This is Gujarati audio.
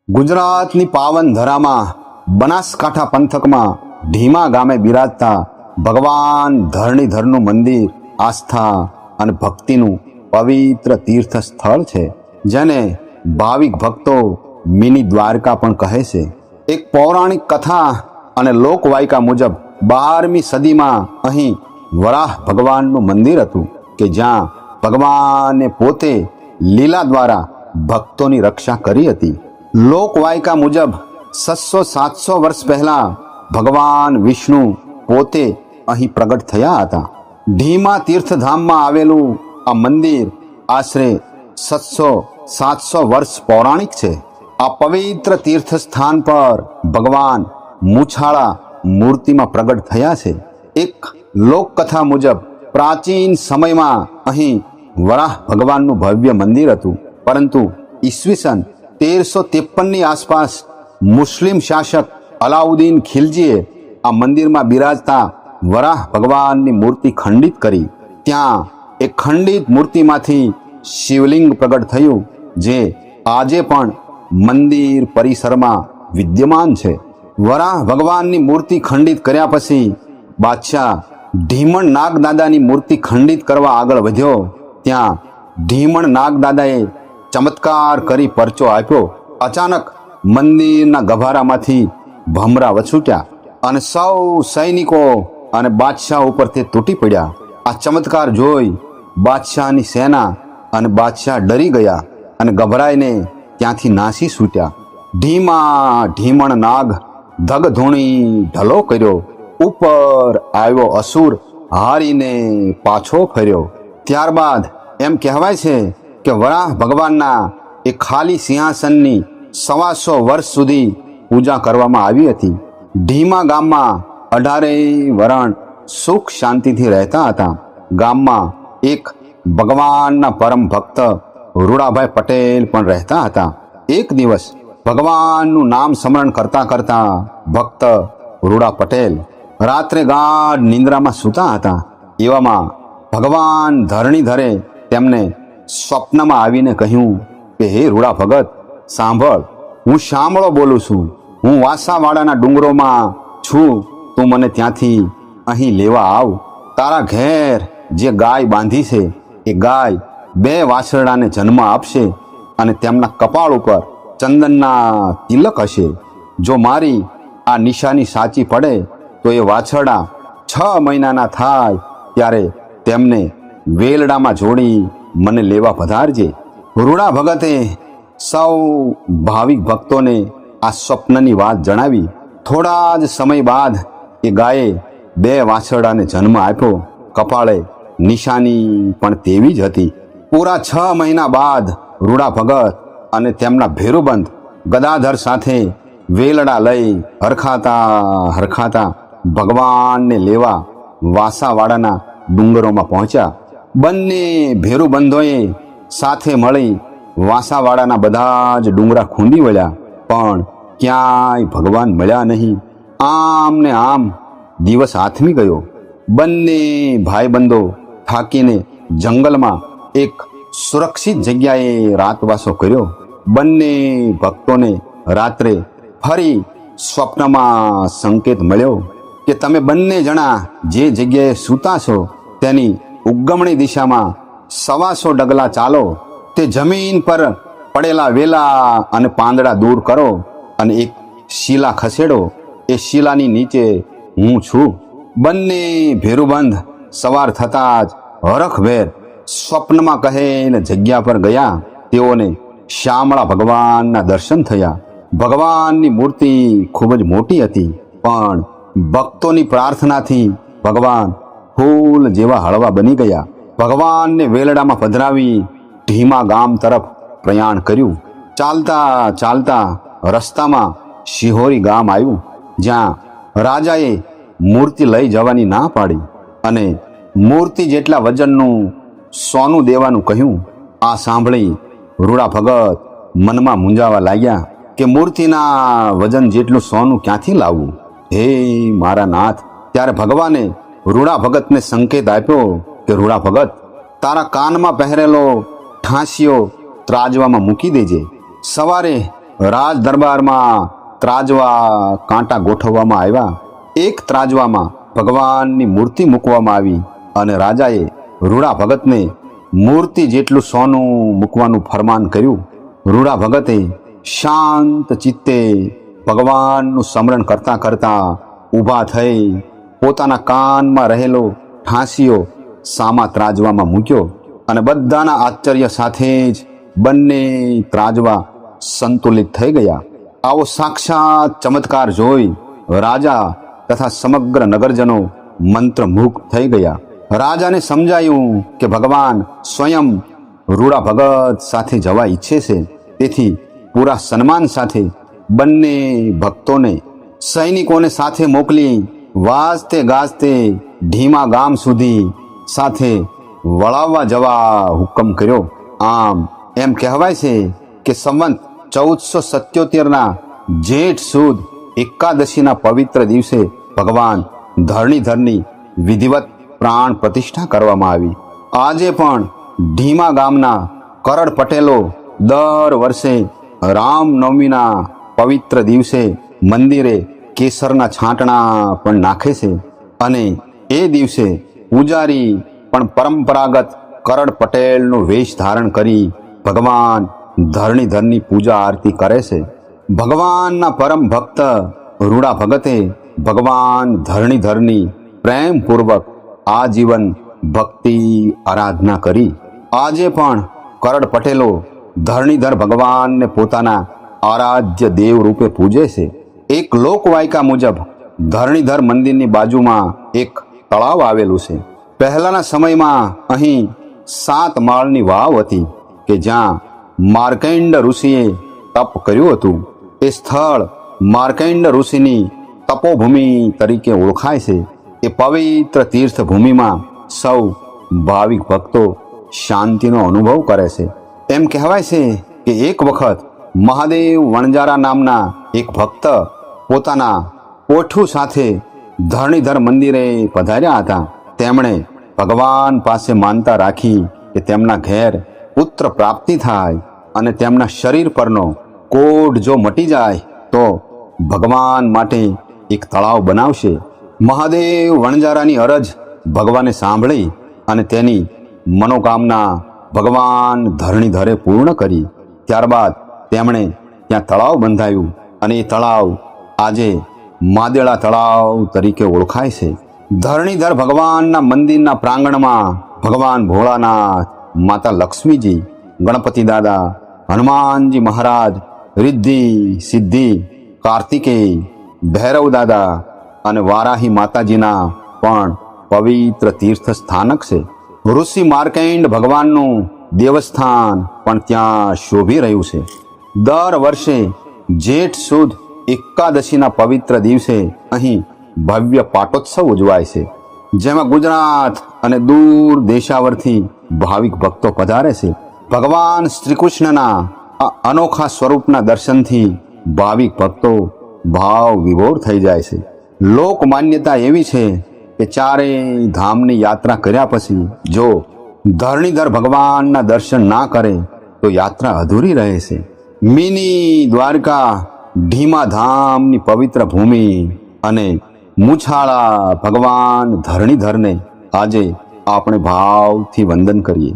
ગુજરાતની પાવન ધરામાં બનાસકાંઠા પંથકમાં ઢીમા ગામે બિરાજતા ભગવાન ધરણીધરનું મંદિર આસ્થા અને ભક્તિનું પવિત્ર તીર્થ સ્થળ છે, જેને ભાવિક ભક્તો મિની દ્વારકા પણ કહે છે. એક પૌરાણિક કથા અને લોકવાયકા મુજબ 12મી સદીમાં અહીં વરાહ ભગવાનનું મંદિર હતું કે જ્યાં ભગવાને પોતે લીલા દ્વારા ભક્તોની રક્ષા કરી હતી. લોકવાયકા મુજબ 600-700 વર્ષ પહેલા ભગવાન વિષ્ણુ પોતે અહીં પ્રગટ થયા હતા. ઢીમા તીર્થધામમાં આવેલું આ મંદિર આશરે 600-700 વર્ષ પૌરાણિક છે. આ પવિત્ર તીર્થ સ્થાન પર ભગવાન મૂછાળા મૂર્તિમાં પ્રગટ થયા છે. એક લોકકથા મુજબ પ્રાચીન સમયમાં અહીં વરાહ ભગવાનનું ભવ્ય મંદિર હતું, પરંતુ ઈસવીસન 1353ની આસપાસ મુસ્લિમ શાસક અલાઉદ્દીન ખિલજીએ આ મંદિરમાં બિરાજતા વરાહ ભગવાનની મૂર્તિ ખંડિત કરી. ત્યાં એક ખંડિત મૂર્તિમાંથી શિવલિંગ પ્રગટ થયું, જે આજે પણ મંદિર પરિસરમાં વિદ્યમાન છે. વરાહ ભગવાનની મૂર્તિ ખંડિત કર્યા પછી બાદશાહ ઢીમણ નાગદાદાની મૂર્તિ ખંડિત કરવા આગળ વધ્યો. ત્યાં ઢીમણ નાગદાદાએ ચમત્કાર કરી પરચો આપ્યો. અચાનક મંદિરના ગભારામાંથી ભમરા વછૂટ્યા અને સૌ સૈનિકો અને બાદશાહ ઉપર તે તૂટી પડ્યા. આ ચમત્કાર જોઈ બાદશાહની સેના અને બાદશાહ ડરી ગયા અને ગભરાઈને ત્યાંથી નાસી છૂટ્યા. ઢીમણ નાગ ધગધૂણી ઢલો કર્યો. ઉપર આવ્યો અસુર હારીને પાછો ફર્યો. ત્યારબાદ એમ કહેવાય છે કે વરાહ ભગવાનના એ ખાલી સિંહાસનની 125 વર્ષ સુધી પૂજા કરવામાં આવી હતી. ઢીમા ગામમાં 18 વરણ સુખ શાંતિથી રહેતા હતા. ગામમાં એક ભગવાનના પરમ ભક્ત રૂડાભાઈ પટેલ પણ રહેતા હતા. એક દિવસ ભગવાનનું નામ સ્મરણ કરતા કરતા ભક્ત રૂડા પટેલ રાત્રે ગાઢ નિંદ્રામાં સૂતા હતા. એવામાં ભગવાન ધરણીધરે તેમને સ્વપ્નમાં આવીને કહ્યું કે હે રૂડા ભગત, સાંભળ, હું શામળો બોલું છું. હું વાસાવાડાના ડુંગરોમાં છું. તું મને ત્યાંથી અહીં લેવા આવ. તારા ઘેર જે ગાય બાંધી છે એ ગાય 2 વાછરડાને જન્મ આપશે અને તેમના કપાળ ઉપર ચંદનના તિલક હશે. જો મારી આ નિશાની સાચી પડે તો એ વાછરડા 6 મહિનાના થાય ત્યારે તેમને વેલડામાં જોડી મને લેવા પધારજે. રૂડા ભગતે સૌ ભાવિક ભક્તોને આ સ્વપ્નની વાત જણાવી. થોડા જ સમય બાદ એ ગાયે 2 વાછરડાને જન્મ આપ્યો. કપાળે નિશાની પણ તેવી જ હતી. પૂરા 6 મહિના બાદ રૂડા ભગત અને તેમના ભેરુબંધ ગદાધર સાથે વેલડા લઈ હરખાતા ભગવાનને લેવા વાસાવાડાના ડુંગરોમાં પહોંચ્યા. બંને ભેરુબંધોએ સાથે મળી વાસાવાડાના બધા જ ડુંગરા ખૂંદી વળ્યા, પણ ક્યાંય ભગવાન મળ્યા નહીં. આમ ને આમ દિવસ આથમી ગયો. બંને ભાઈબંધો થાકીને જંગલમાં એક સુરક્ષિત જગ્યાએ રાતવાસો કર્યો. બંને ભક્તોને રાત્રે ફરી સ્વપ્નમાં સંકેત મળ્યો કે તમે બંને જણા જે જગ્યાએ સૂતા છો તેની ઉગમણી દિશામાં 125 ડગલા ચાલો. તે જમીન પર પડેલા વેલા અને પાંદડા દૂર કરો અને એક શિલા ખસેડો. એ શિલાની નીચે હું છું. બંને ભેરુબંધ સવાર થતાં જ હરખભેર સ્વપ્નમાં કહેલ જગ્યા પર ગયા. તેઓને શામળા ભગવાનના દર્શન થયા. ભગવાનની મૂર્તિ ખૂબ જ મોટી હતી, પણ ભક્તોની પ્રાર્થનાથી ભગવાન ફૂલ જેવા હળવા બની ગયા. ભગવાનને વેલડામાં પધરાવી ઢીમા ગામ તરફ પ્રયાણ કર્યું. ચાલતા ચાલતા રસ્તામાં શિહોરી ગામ આવ્યું, જ્યાં રાજાએ મૂર્તિ લઈ જવાની ના પાડી અને મૂર્તિ જેટલા વજનનું સોનું દેવાનું કહ્યું. આ સાંભળી રૂડા ભગત મનમાં મૂંઝાવા લાગ્યા કે મૂર્તિના વજન જેટલું સોનું ક્યાંથી લાવવું? હે મારા નાથ! ત્યારે ભગવાને રૂડા ભગતને સંકેત આપ્યો કે રૂડા ભગત, તારા કાનમાં પહેરેલો ઠાંસિયો ત્રાજવામાં મૂકી દેજે. સવારે રાજ દરબારમાં ત્રાજવા કાંટા ગોઠવવામાં આવ્યા. એક ત્રાજવામાં ભગવાનની મૂર્તિ મૂકવામાં આવી અને રાજાએ રૂડા ભગતને મૂર્તિ જેટલું સોનું મૂકવાનું ફરમાન કર્યું. રૂડા ભગતે શાંત ચિત્તે ભગવાનનું સ્મરણ કરતા કરતા ઊભા થઈ પોતાના કાનમાં રહેલો ઠાંસિયો સામા ત્રાજવામાં મૂક્યો અને બધાના આશ્ચર્ય સાથે જ બંને ત્રાજવા સંતુલિત થઈ ગયા. આવો સાક્ષાત ચમત્કાર જોઈ રાજા તથા સમગ્ર નગરજનો મંત્રમુગ્ધ થઈ ગયા. રાજાને સમજાયું કે ભગવાન સ્વયં રૂડા ભગત સાથે જવા ઈચ્છે છે, તેથી પૂરા સન્માન સાથે બંને ભક્તોને સૈનિકોને સાથે મોકલી વાજતે ગાજતે ઢીમા ગામ સુધી સાથે વળાવવા જવા હુકમ કર્યો. આમ એમ કહેવાય છે કે સંવંત 1477ના જેઠ સુદ એકાદશીના પવિત્ર દિવસે ભગવાન ધરણીધરની વિધિવત પ્રાણ પ્રતિષ્ઠા કરવામાં આવી. આજે પણ ઢીમા ગામના કરડ પટેલો દર વર્ષે રામનવમીના પવિત્ર દિવસે મંદિરે કેસરના છાંટણા પણ નાખે છે અને એ દિવસે પૂજારી પણ પરંપરાગત કરડ પટેલનો વેશ ધારણ કરી ભગવાન ધરણીધરની પૂજા આરતી કરે છે. ભગવાનના પરમ ભક્ત રૂડા ભગતે ભગવાન ધરણીધરની પ્રેમપૂર્વક આજીવન ભક્તિ આરાધના કરી. આજે પણ કરડ પટેલો ધરણીધર ભગવાનને પોતાના આરાધ્ય દેવ રૂપે પૂજે છે. એક લોકવાયકા મુજબ ધરણીધર મંદિરની બાજુમાં એક તળાવ આવેલું છે. પહેલાના સમયમાં અહીં 7 માળની વાવ હતી કે જ્યાં માર્કંડ ઋષિએ તપ કર્યું હતું. એ સ્થળ માર્કંડ ઋષિની તપોભૂમિ તરીકે ઓળખાય છે. એ પવિત્ર તીર્થભૂમિમાં સૌ ભાવિક ભક્તો શાંતિનો અનુભવ કરે છે. એમ કહેવાય છે કે એક વખત મહાદેવ વણજારા નામના એક ભક્ત પોતાના પોઠું સાથે ધરણીધર મંદિરે પધાર્યા હતા. તેમણે ભગવાન પાસે માનતા રાખી કે તેમના ઘેર પુત્ર પ્રાપ્તિ થાય અને તેમના શરીર પરનો કોઢ જો મટી જાય તો ભગવાન માટે એક તળાવ બનાવશે. મહાદેવ વણજારાની અરજ ભગવાને સાંભળી અને તેની મનોકામના ભગવાન ધરણીધરે પૂર્ણ કરી. ત્યારબાદ તેમણે ત્યાં તળાવ બંધાયું અને એ તળાવ આજે માદેળા તળાવ તરીકે ઓળખાય છે. ધરણીધર ભગવાનના મંદિરના પ્રાંગણમાં ભગવાન ભોળાનાથ, માતા લક્ષ્મીજી, ગણપતિ દાદા, હનુમાનજી મહારાજ, રિદ્ધિ સિદ્ધિ, કાર્તિકેય, ભૈરવ દાદા અને વારાહી માતાજીના પણ પવિત્ર તીર્થ સ્થાનક છે. ઋષિ માર્કંડ ભગવાનનું દેવસ્થાન પણ ત્યાં શોભી રહ્યું છે. દર વર્ષે જેઠ સુદ એકાદશીના પવિત્ર દિવસે અહીં ભવ્ય પાટોત્સવ ઉજવાય છે, જેમાં ગુજરાત અને દૂર દેશાવરથી ભાવિક ભક્તો પધારે છે. ભગવાન શ્રી કૃષ્ણના આ અનોખા સ્વરૂપના દર્શનથી ભાવિક ભક્તો ભાવ વિભોર થઈ જાય છે. લોક માન્યતા એવી છે કે ચારેય ધામની યાત્રા કર્યા પછી જો ધરણીધર ભગવાનના દર્શન ના કરે તો યાત્રા અધૂરી રહે છે. મિની દ્વારકા, ઢીમા ધામની પવિત્ર ભૂમિ અને મુછાળા ભગવાન ધરણીધરને આજે આપણે ભાવથી વંદન કરીએ.